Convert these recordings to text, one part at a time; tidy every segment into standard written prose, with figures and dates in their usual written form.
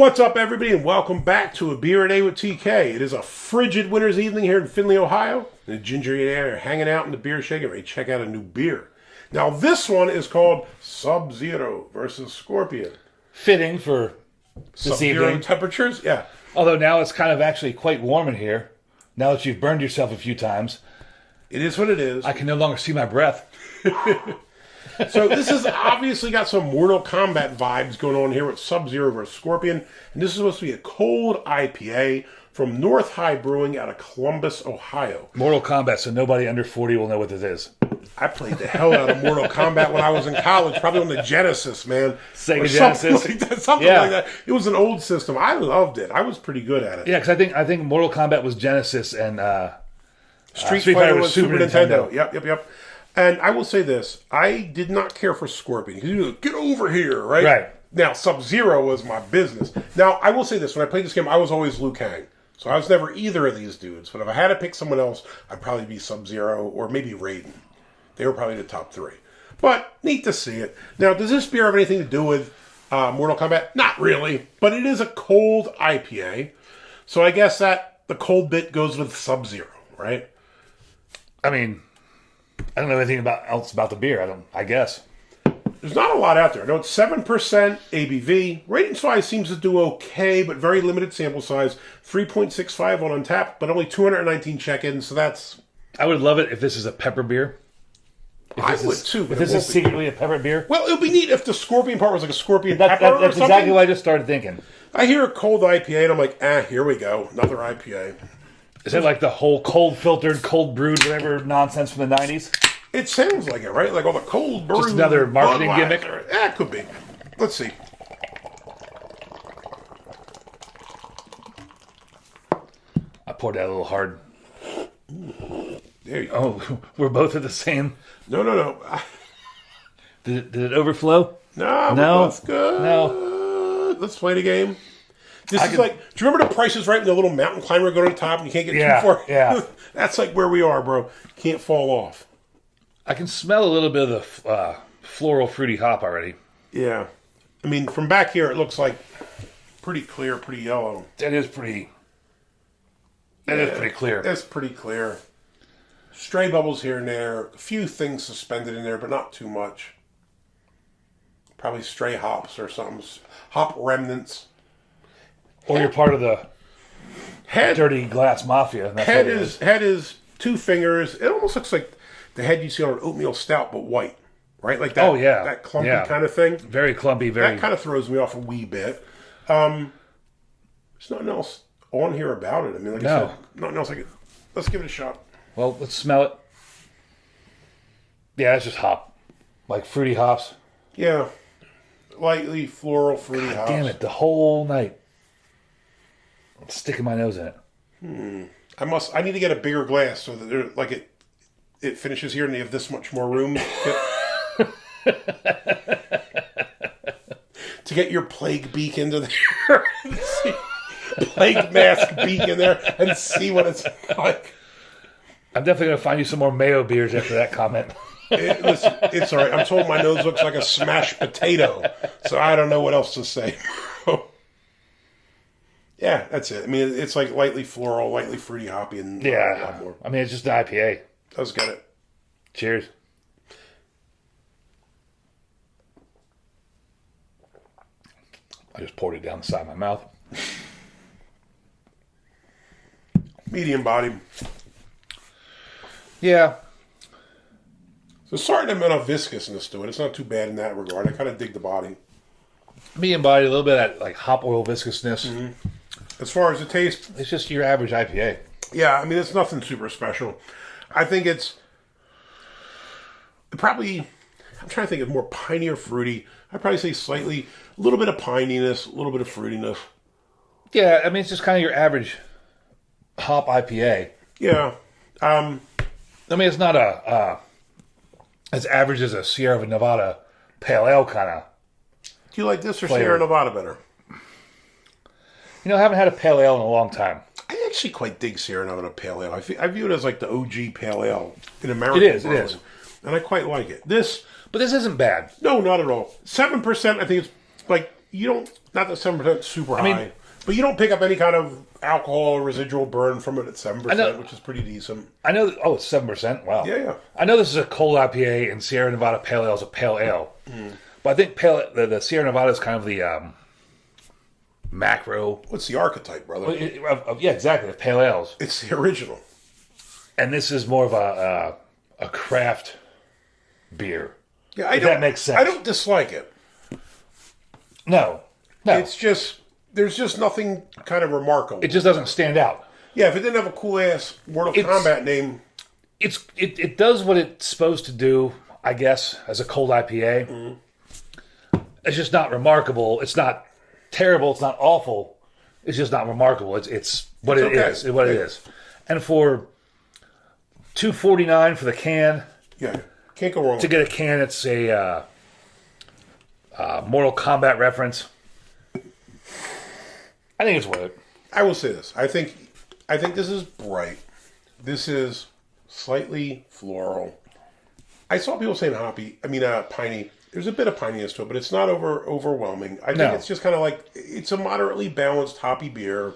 What's up, everybody, and welcome back to A Beer a Day with TK. It is a frigid winter's evening here in Findlay, Ohio. And the Ginger Yeti are hanging out in the beer shake and ready to check out a new beer. Now, this one is called Sub-Zero versus Scorpion. Fitting for this Sub-Zero evening. temperatures, yeah. Although now it's kind of actually quite warm in here. Now that you've burned yourself a few times. It is what it is. I can no longer see my breath. So this has obviously got some Mortal Kombat vibes going on here with Sub-Zero versus Scorpion. And this is supposed to be a cold IPA from North High Brewing out of Columbus, Ohio. Mortal Kombat, so nobody under 40 will know what this is. I played the hell out of Mortal Kombat when I was in college, probably on the Genesis, man. Sega Or Genesis. Something like that. It was an old system. I loved it. I was pretty good at it. Yeah, because I think Mortal Kombat was Genesis and Street Fighter was Super Nintendo. Yep. And I will say this. I did not care for Scorpion. Because you get over here, right? Right. Now, Sub-Zero was my business. Now, I will say this. When I played this game, I was always Liu Kang. So I was never either of these dudes. But if I had to pick someone else, I'd probably be Sub-Zero or maybe Raiden. They were probably the top three. But neat to see it. Now, does this beer have anything to do with Mortal Kombat? Not really. But it is a cold IPA. So I guess that the cold bit goes with Sub-Zero, right? I mean, I don't know anything else about the beer. I guess. There's not a lot out there. I know it's 7% ABV. Rating size seems to do okay, but very limited sample size. 3.65 on Untappd, but only 219 check-ins, so that's... I would love it if this is a pepper beer. I would too. If this is secretly a pepper beer. Well, it would be neat if the Scorpion part was like a Scorpion pepper or That's something. exactly what I just started thinking. I hear a cold IPA, and I'm like, here we go. Another IPA. Is it like the whole cold filtered, cold brewed, whatever nonsense from the 90s? It sounds like it, right? Like all the cold brew. Just another marketing gimmick? Yeah, it could be. Let's see. I poured that a little hard. There you go. Oh, we're both at the same. No. Did it overflow? No, that's good. No. Let's play the game. This is like, do you remember the Price is Right and the little mountain climber go to the top and you can't get too far? Yeah. That's like where we are, bro. Can't fall off. I can smell a little bit of the floral fruity hop already. Yeah. I mean, from back here, it looks like pretty clear, pretty yellow. That is pretty clear. It's pretty clear. Stray bubbles here and there. A few things suspended in there, but not too much. Probably stray hops or something. Hop remnants. Or you're part of the dirty glass mafia. Head is 2 fingers. It almost looks like the head you see on an oatmeal stout, but white. Right? Like that, that clumpy kind of thing. Very clumpy. That kind of throws me off a wee bit. There's nothing else on here about it. I mean, like I said, nothing else. Let's give it a shot. Well, let's smell it. Yeah, it's just hop. Like fruity hops. Yeah. Lightly floral, fruity hops. Damn it, the whole night. I'm sticking my nose in it. I need to get a bigger glass so that it finishes here and they have this much more room to get your plague beak into there. Plague mask beak in there and see what it's like. I'm definitely going to find you some more mayo beers after that comment. Listen, it's all right. I'm told my nose looks like a smashed potato, so I don't know what else to say. Yeah, that's it. I mean, it's like lightly floral, lightly fruity hoppy, and a lot more. I mean, it's just an IPA. Let's get it. Cheers. I just poured it down the side of my mouth. Medium body. Yeah. So certain amount of viscousness to it. It's not too bad in that regard. I kind of dig the body. Medium body, a little bit of that, like hop oil viscousness. Mm-hmm. As far as the taste, it's just your average IPA. Yeah, I mean, it's nothing super special. I think it's probably, I'm trying to think of more piney or fruity. I'd probably say slightly, a little bit of pininess, a little bit of fruitiness. Yeah, I mean, it's just kind of your average hop IPA. Yeah. I mean, it's not as average as a Sierra Nevada Pale Ale kind of. Do you like this or flavor. Sierra Nevada better? You know, I haven't had a Pale Ale in a long time. I actually quite dig Sierra Nevada Pale Ale. I view it as like the OG Pale Ale in America. It is. And I quite like it. This But this isn't bad. No, not at all. 7%, I think it's like you don't, not that 7% super high, mean, but you don't pick up any kind of alcohol or residual burn from it at 7%, which is pretty decent. I know. Oh, it's 7%. Wow. Yeah. I know this is a cold IPA, and Sierra Nevada Pale Ale is a pale ale. But I think the Sierra Nevada is kind of the macro. What's the archetype, brother? Yeah, exactly. Of pale ales. It's the original. And this is more of a craft beer. Yeah, if that makes sense. I don't dislike it. No. It's just, there's just nothing kind of remarkable. It just doesn't stand out. Yeah, if it didn't have a cool ass Mortal Kombat name. It does what it's supposed to do, I guess, as a cold IPA. It's just not remarkable. It's not terrible. It's not awful. It's just not remarkable. It's what it is. What it is. And for $2.49 for the can. Yeah, can't go wrong. To get a can, it's a Mortal Kombat reference. I think it's worth it. I will say this. I think this is bright. This is slightly floral. I saw people saying hoppy. I mean, piney. There's a bit of pininess to it, but it's not overwhelming. I think it's just kind of like, it's a moderately balanced hoppy beer.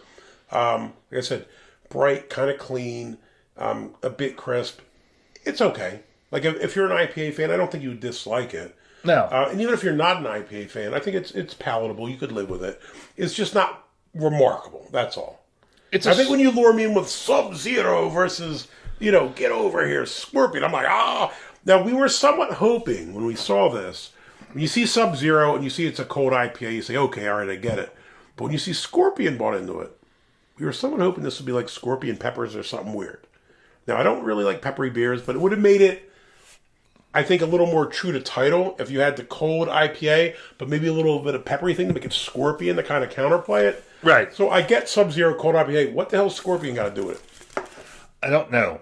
Like I said, bright, kind of clean, a bit crisp. It's okay. Like if you're an IPA fan, I don't think you would dislike it. No. And even if you're not an IPA fan, I think it's palatable. You could live with it. It's just not remarkable. That's all. I think when you lure me in with Sub-Zero versus, get over here, Scorpion, I'm like, Now, we were somewhat hoping when we saw this, when you see Sub-Zero and you see it's a cold IPA, you say, okay, all right, I get it. But when you see Scorpion bought into it, we were somewhat hoping this would be like Scorpion Peppers or something weird. Now, I don't really like peppery beers, but it would have made it, I think, a little more true to title if you had the cold IPA, but maybe a little bit of peppery thing to make it Scorpion to kind of counterplay it. Right. So I get Sub-Zero cold IPA. What the hell Scorpion got to do with it? I don't know.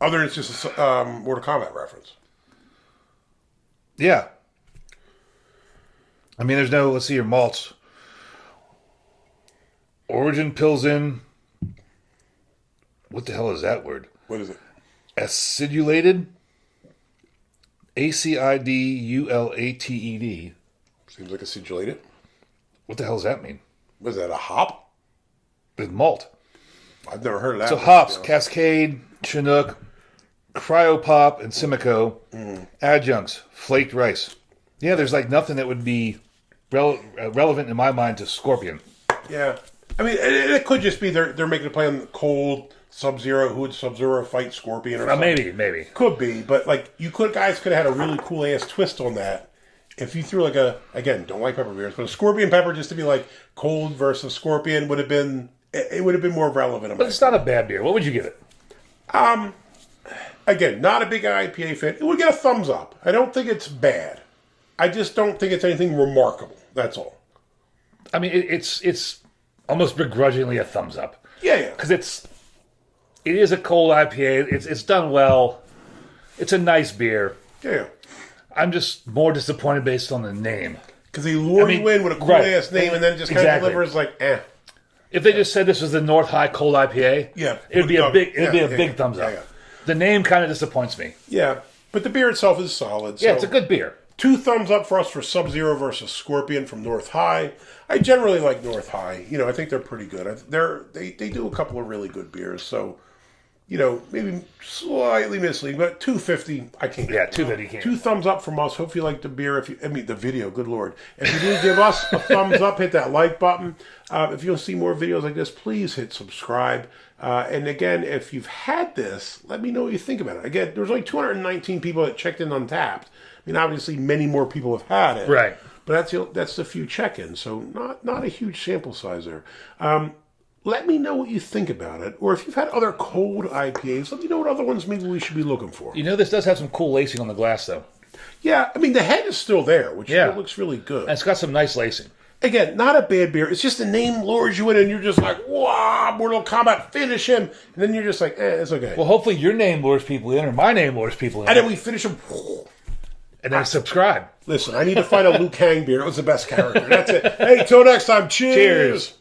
Other than it's just a Mortal Kombat reference. Yeah. I mean, there's no, let's see your malts. Origin Pilsen. What the hell is that word? What is it? Acidulated. ACIDULATED. Seems like acidulated. What the hell does that mean? Was that a hop? With malt. I've never heard of that. So hops, Cascade, Chinook, Cryopop, and Simcoe. Adjuncts, flaked rice. Yeah, there's like nothing that would be relevant in my mind to Scorpion. Yeah. I mean, it could just be they're making a play on the cold Sub-Zero. Who would Sub-Zero fight Scorpion or something? Maybe. Could be, but like guys could have had a really cool ass twist on that. If you threw like again, don't like pepper beers, but a Scorpion pepper just to be like cold versus Scorpion would have been more relevant. But it's not a bad beer. What would you give it? Again, not a big IPA fan. It would get a thumbs up. I don't think it's bad. I just don't think it's anything remarkable. That's all. I mean, it's almost begrudgingly a thumbs up. Yeah. Because it is a cold IPA. It's done well. It's a nice beer. Yeah. I'm just more disappointed based on the name. Because they lure you in with a cool ass name and then just kind of delivers like, If they just said this was the North High Cold IPA, it'd be a big thumbs up. Yeah. The name kind of disappoints me. Yeah, but the beer itself is solid. Yeah, it's a good beer. 2 thumbs up for us for Sub-Zero versus Scorpion from North High. I generally like North High. I think they're pretty good. They do a couple of really good beers. So, maybe slightly misleading, but $2.50, I can't. Yeah, $2.50 can't. 2 thumbs up from us. Hope you like the beer. The video, good Lord. If you do give us a thumbs up, hit that like button. If you'll see more videos like this, please hit subscribe. And again, if you've had this, let me know what you think about it. Again, there's only 219 people that checked in Untappd. I mean, obviously, many more people have had it. Right. But that's the few check-ins, so not a huge sample size there. Let me know what you think about it, or if you've had other cold IPAs, let me know what other ones maybe we should be looking for. This does have some cool lacing on the glass, though. Yeah, I mean, the head is still there, which looks really good. And it's got some nice lacing. Again, not a bad beer. It's just the name lures you in, and you're just like, wow, Mortal Kombat, finish him. And then you're just like, it's okay. Well, hopefully your name lures people in, or my name lures people in. And then we finish him. And then subscribe. Listen, I need to find a Liu Kang beer. It was the best character. That's it. Hey, till next time. Cheers.